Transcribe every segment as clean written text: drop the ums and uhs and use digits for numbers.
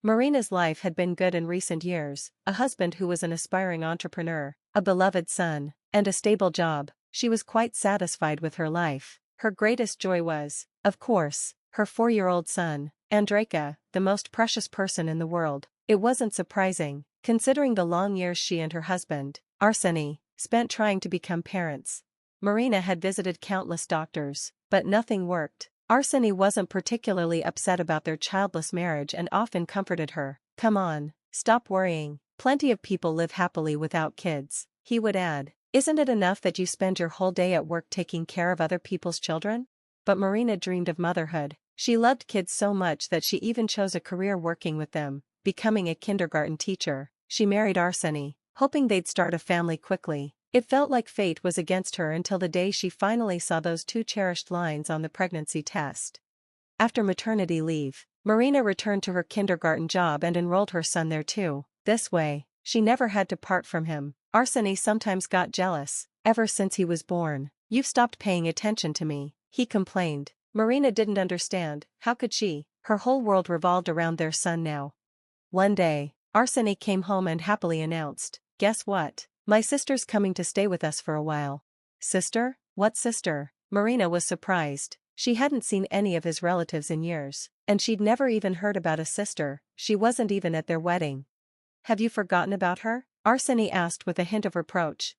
Marina's life had been good in recent years, a husband who was an aspiring entrepreneur, a beloved son, and a stable job. She was quite satisfied with her life. Her greatest joy was, of course, her 4-year-old son, Andreyka, the most precious person in the world. It wasn't surprising, considering the long years she and her husband, Arseny, spent trying to become parents. Marina had visited countless doctors, but nothing worked. Arseny wasn't particularly upset about their childless marriage and often comforted her. "Come on, stop worrying. Plenty of people live happily without kids," he would add. "Isn't it enough that you spend your whole day at work taking care of other people's children?" But Marina dreamed of motherhood. She loved kids so much that she even chose a career working with them, becoming a kindergarten teacher. She married Arseny, hoping they'd start a family quickly. It felt like fate was against her until the day she finally saw those 2 cherished lines on the pregnancy test. After maternity leave, Marina returned to her kindergarten job and enrolled her son there too. This way, she never had to part from him. Arseny sometimes got jealous. "Ever since he was born, you've stopped paying attention to me," he complained. Marina didn't understand. How could she? Her whole world revolved around their son now. One day, Arseny came home and happily announced, "Guess what? My sister's coming to stay with us for a while." "Sister? What sister?" Marina was surprised. She hadn't seen any of his relatives in years, and she'd never even heard about a sister. She wasn't even at their wedding. "Have you forgotten about her?" Arseny asked with a hint of reproach.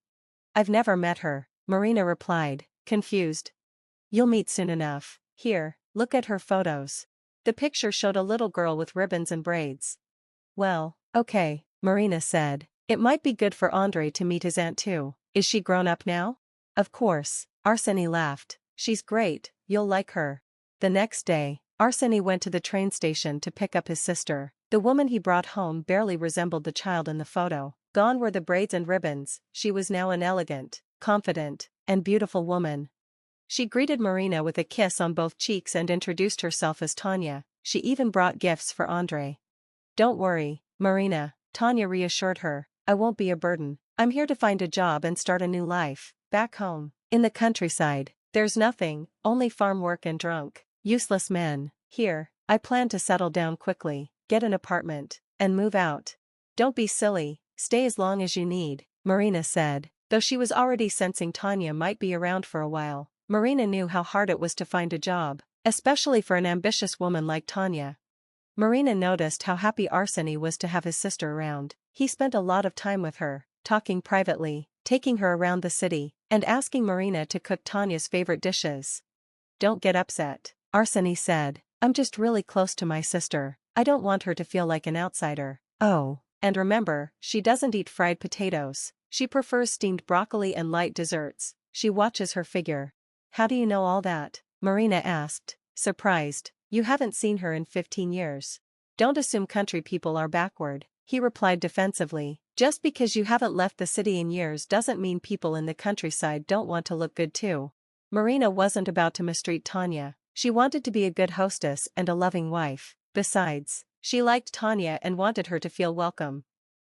"I've never met her," Marina replied, confused. "You'll meet soon enough. Here, look at her photos." The picture showed a little girl with ribbons and braids. "Well, okay," Marina said. "It might be good for Andrey to meet his aunt too. Is she grown up now?" "Of course," Arseny laughed. "She's great, you'll like her." The next day, Arseny went to the train station to pick up his sister. The woman he brought home barely resembled the child in the photo. Gone were the braids and ribbons. She was now an elegant, confident, and beautiful woman. She greeted Marina with a kiss on both cheeks and introduced herself as Tanya. She even brought gifts for Andrey. "Don't worry, Marina," Tanya reassured her. "I won't be a burden. I'm here to find a job and start a new life, back home. In the countryside, there's nothing, only farm work and drunk, useless men. Here, I plan to settle down quickly, get an apartment, and move out." "Don't be silly, stay as long as you need," Marina said. Though she was already sensing Tanya might be around for a while, Marina knew how hard it was to find a job, especially for an ambitious woman like Tanya. Marina noticed how happy Arseny was to have his sister around. He spent a lot of time with her, talking privately, taking her around the city, and asking Marina to cook Tanya's favorite dishes. "Don't get upset," Arseny said. "I'm just really close to my sister. I don't want her to feel like an outsider. Oh, and remember, she doesn't eat fried potatoes. She prefers steamed broccoli and light desserts. She watches her figure." "How do you know all that?" Marina asked, surprised. "You haven't seen her in 15 years. Don't assume country people are backward," he replied defensively. "Just because you haven't left the city in years doesn't mean people in the countryside don't want to look good too." Marina wasn't about to mistreat Tanya. She wanted to be a good hostess and a loving wife. Besides, she liked Tanya and wanted her to feel welcome.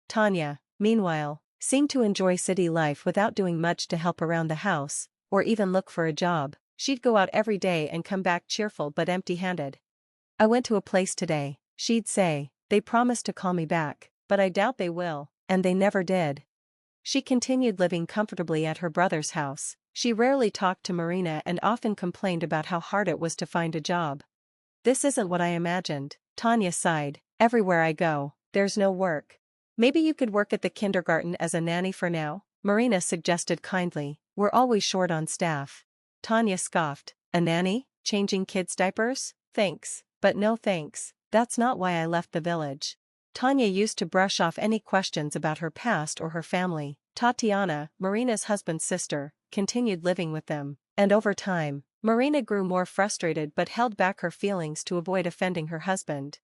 Tanya, meanwhile, seemed to enjoy city life without doing much to help around the house, or even look for a job. She'd go out every day and come back cheerful but empty-handed. "I went to a place today," she'd say. "They promised to call me back, but I doubt they will," and they never did. She continued living comfortably at her brother's house. She rarely talked to Marina and often complained about how hard it was to find a job. "This isn't what I imagined," Tanya sighed. "Everywhere I go, there's no work." "Maybe you could work at the kindergarten as a nanny for now," Marina suggested kindly. "We're always short on staff." Tanya scoffed. "A nanny? Changing kids' diapers? Thanks, but no thanks. That's not why I left the village." Tanya used to brush off any questions about her past or her family. Tatiana, Marina's husband's sister, continued living with them, and over time, Marina grew more frustrated but held back her feelings to avoid offending her husband.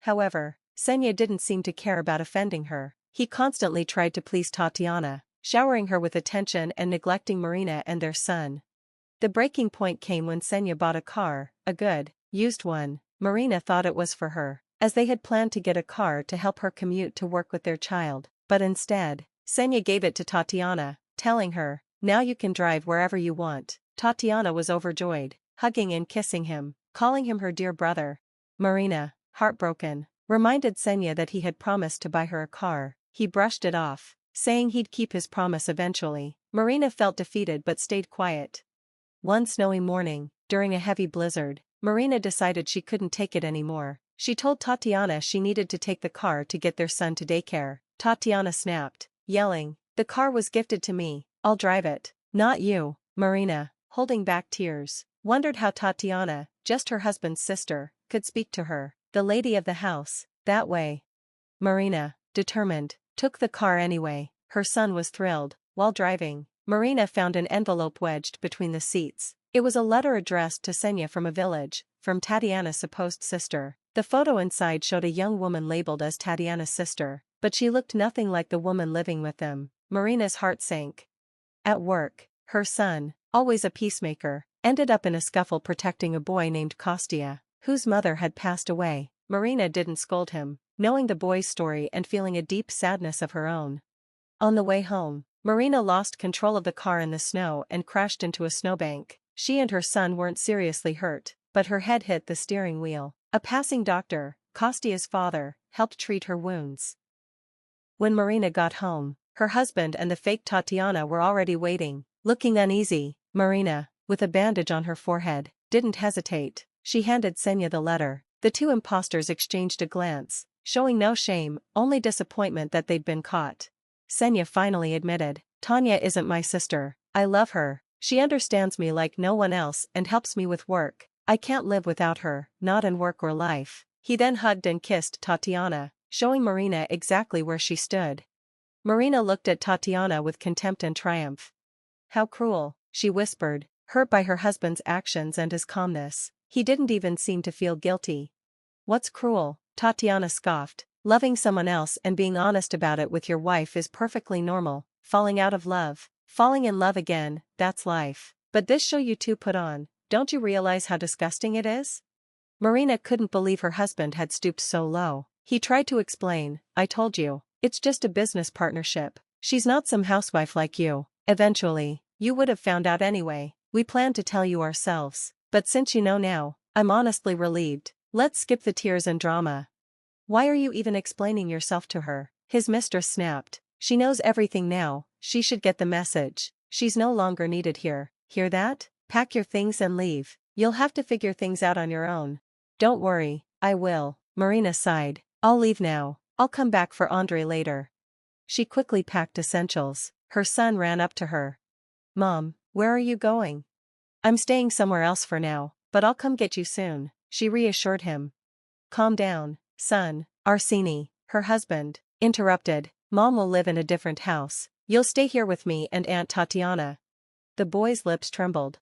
However, Senya didn't seem to care about offending her. He constantly tried to please Tatiana, showering her with attention and neglecting Marina and their son. The breaking point came when Senya bought a car, a good, used one. Marina thought it was for her, as they had planned to get a car to help her commute to work with their child, but instead, Senya gave it to Tatiana, telling her, "Now you can drive wherever you want." Tatiana was overjoyed, hugging and kissing him, calling him her dear brother. Marina, heartbroken, reminded Senya that he had promised to buy her a car. He brushed it off, saying he'd keep his promise eventually. Marina felt defeated but stayed quiet. One snowy morning, during a heavy blizzard, Marina decided she couldn't take it anymore. She told Tatiana she needed to take the car to get their son to daycare. Tatiana snapped, yelling, "The car was gifted to me, I'll drive it." "Not you." Marina, holding back tears, wondered how Tatiana, just her husband's sister, could speak to her, the lady of the house, that way. Marina, determined, took the car anyway. Her son was thrilled. While driving, Marina found an envelope wedged between the seats. It was a letter addressed to Senya from a village, from Tatiana's supposed sister. The photo inside showed a young woman labeled as Tatiana's sister, but she looked nothing like the woman living with them. Marina's heart sank. At work, her son, always a peacemaker, ended up in a scuffle protecting a boy named Kostya, whose mother had passed away. Marina didn't scold him, knowing the boy's story and feeling a deep sadness of her own. On the way home, Marina lost control of the car in the snow and crashed into a snowbank. She and her son weren't seriously hurt, but her head hit the steering wheel. A passing doctor, Kostya's father, helped treat her wounds. When Marina got home, her husband and the fake Tatiana were already waiting. Looking uneasy, Marina, with a bandage on her forehead, didn't hesitate. She handed Senya the letter. The two imposters exchanged a glance, showing no shame, only disappointment that they'd been caught. Senya finally admitted, "Tanya isn't my sister. I love her. She understands me like no one else and helps me with work. I can't live without her, not in work or life." He then hugged and kissed Tatiana, showing Marina exactly where she stood. Marina looked at Tatiana with contempt and triumph. "How cruel," she whispered, hurt by her husband's actions and his calmness. He didn't even seem to feel guilty. "What's cruel?" Tatiana scoffed. "Loving someone else and being honest about it with your wife is perfectly normal. Falling out of love, falling in love again, that's life. But this show you two put on, don't you realize how disgusting it is?" Marina couldn't believe her husband had stooped so low. He tried to explain, "I told you, it's just a business partnership. She's not some housewife like you. Eventually, you would have found out anyway. We planned to tell you ourselves. But since you know now, I'm honestly relieved. Let's skip the tears and drama." "Why are you even explaining yourself to her?" His mistress snapped. "She knows everything now. She should get the message. She's no longer needed here. Hear that? Pack your things and leave. You'll have to figure things out on your own." "Don't worry, I will." Marina sighed. "I'll leave now. I'll come back for Andrei later." She quickly packed essentials. Her son ran up to her. "Mom, where are you going?" "I'm staying somewhere else for now, but I'll come get you soon," she reassured him. "Calm down, son." Arseny, her husband, interrupted. "Mom will live in a different house. You'll stay here with me and Aunt Tatiana." The boy's lips trembled.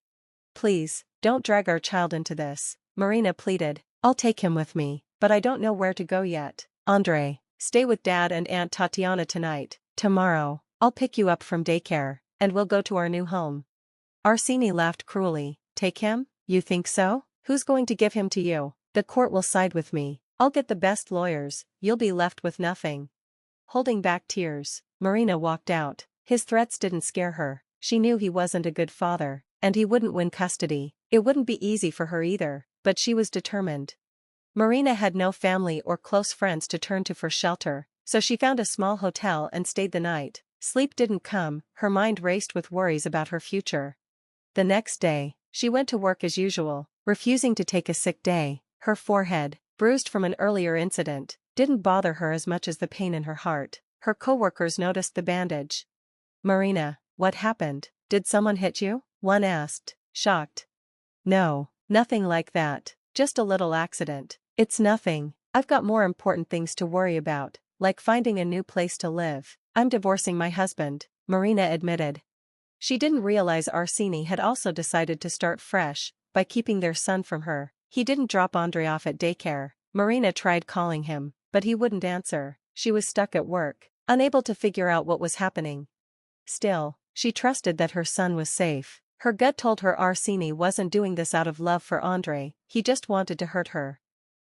"Please, don't drag our child into this," Marina pleaded. "I'll take him with me, but I don't know where to go yet." "Andrei, stay with Dad and Aunt Tatiana tonight. Tomorrow, I'll pick you up from daycare, and we'll go to our new home." Arseny laughed cruelly. "Take him? You think so? Who's going to give him to you? The court will side with me. I'll get the best lawyers, you'll be left with nothing." Holding back tears, Marina walked out. His threats didn't scare her. She knew he wasn't a good father, and he wouldn't win custody. It wouldn't be easy for her either, but she was determined. Marina had no family or close friends to turn to for shelter, so she found a small hotel and stayed the night. Sleep didn't come, her mind raced with worries about her future. The next day, she went to work as usual, refusing to take a sick day. Her forehead, bruised from an earlier incident, didn't bother her as much as the pain in her heart. Her coworkers noticed the bandage. "Marina, what happened? Did someone hit you?" one asked, shocked. "No, nothing like that, just a little accident." "It's nothing. I've got more important things to worry about, like finding a new place to live." "I'm divorcing my husband," Marina admitted. She didn't realize Arseny had also decided to start fresh, by keeping their son from her. He didn't drop Andrei off at daycare. Marina tried calling him, but he wouldn't answer. She was stuck at work, unable to figure out what was happening. Still, she trusted that her son was safe. Her gut told her Arseny wasn't doing this out of love for Andrei, he just wanted to hurt her.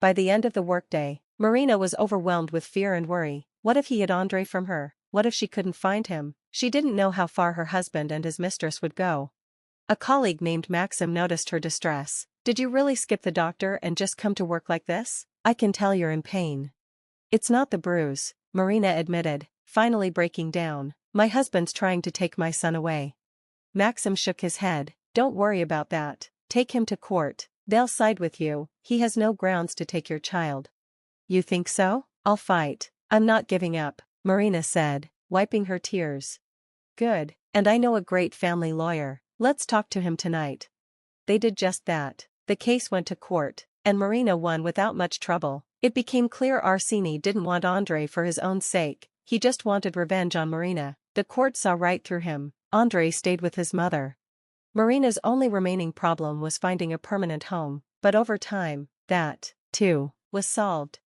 By the end of the workday, Marina was overwhelmed with fear and worry. What if he hid Andrei from her? What if she couldn't find him? She didn't know how far her husband and his mistress would go. A colleague named Maxim noticed her distress. "Did you really skip the doctor and just come to work like this? I can tell you're in pain." It's not the bruise, Marina admitted, finally breaking down. My husband's trying to take my son away. Maxim shook his head. Don't worry about that. Take him to court. They'll side with you. He has no grounds to take your child. You think so? I'll fight. I'm not giving up, Marina said, wiping her tears. Good, and I know a great family lawyer. Let's talk to him tonight. They did just that. The case went to court, and Marina won without much trouble. It became clear Arseny didn't want Andrei for his own sake, he just wanted revenge on Marina. The court saw right through him. Andrei stayed with his mother. Marina's only remaining problem was finding a permanent home, but over time, that, too, was solved.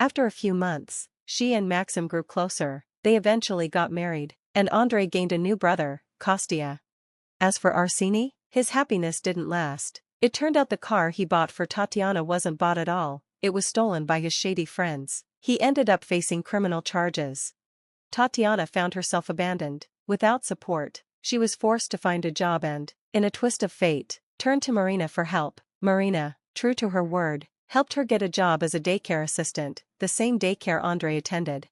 After a few months, she and Maxim grew closer. They eventually got married, and Andrei gained a new brother, Kostya. As for Arseny, his happiness didn't last. It turned out the car he bought for Tatiana wasn't bought at all, it was stolen by his shady friends. He ended up facing criminal charges. Tatiana found herself abandoned, without support. She was forced to find a job and, in a twist of fate, turned to Marina for help. Marina, true to her word, helped her get a job as a daycare assistant, the same daycare Andrei attended.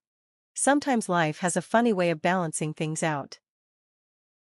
Sometimes life has a funny way of balancing things out.